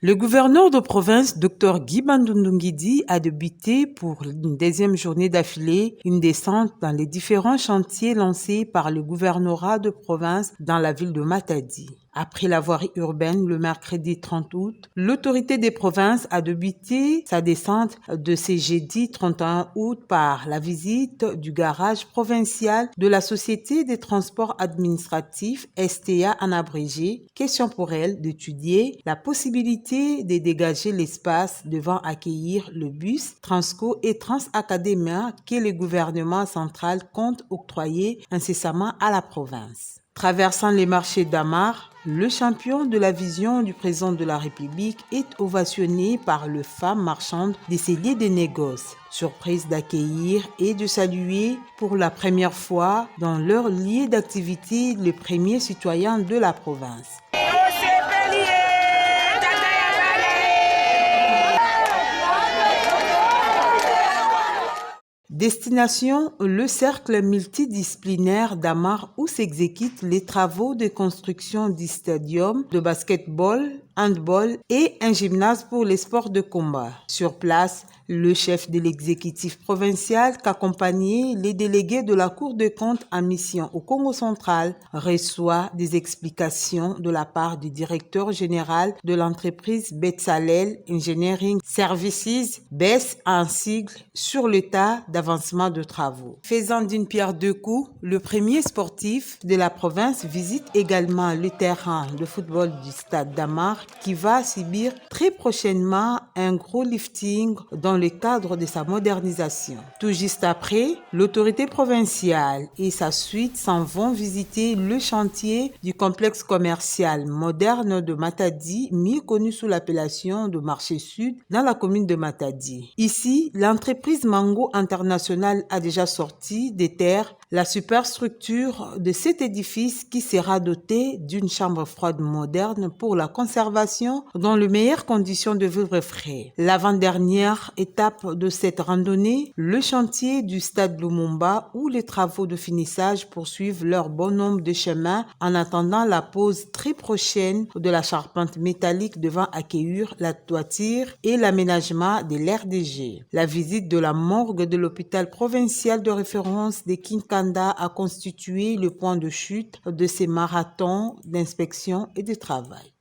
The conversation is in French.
Le gouverneur de province, Dr Guy Bandundu-Nguidi, a débuté pour une deuxième journée d'affilée une descente dans les différents chantiers lancés par le gouvernorat de province dans la ville de Matadi. Après la voirie urbaine le mercredi 30 août, l'autorité des provinces a débuté sa descente de ce jeudi 31 août par la visite du garage provincial de la Société des transports administratifs, STA en abrégé, question pour elle d'étudier la possibilité de dégager l'espace devant accueillir le bus Transco et Transacademia que le gouvernement central compte octroyer incessamment à la province. Traversant les marchés d'Amar, le champion de la vision du président de la République est ovationné par les femmes marchandes des celliers des négoces, surprise d'accueillir et de saluer pour la première fois dans leur lieu d'activité les premiers citoyens de la province. Destination, le cercle multidisciplinaire d'Amar où s'exécutent les travaux de construction du stadium de basketball, handball et un gymnase pour les sports de combat. Sur place, le chef de l'exécutif provincial qu'accompagnait les délégués de la Cour des comptes en mission au Congo central reçoit des explications de la part du directeur général de l'entreprise Betsalel Engineering Services, BES en sigle, sur l'état d'avancement de travaux. Faisant d'une pierre deux coups, le premier sportif de la province visite également le terrain de football du stade d'Amar qui va subir très prochainement un gros lifting dans le cadre de sa modernisation. Tout juste après, l'autorité provinciale et sa suite s'en vont visiter le chantier du complexe commercial moderne de Matadi, mieux connu sous l'appellation de Marché Sud, dans la commune de Matadi. Ici, l'entreprise Mango International a déjà sorti des terres la superstructure de cet édifice qui sera doté d'une chambre froide moderne pour la conservation dans les meilleures conditions de vivre frais. L'avant-dernière étape de cette randonnée, le chantier du stade Lumumba où les travaux de finissage poursuivent leur bon nombre de chemins en attendant la pose très prochaine de la charpente métallique devant accueillir la toiture et l'aménagement de l'RDG. La visite de la morgue de l'hôpital provincial de référence de Kinkanda a constitué le point de chute de ces marathons d'inspection et de travail.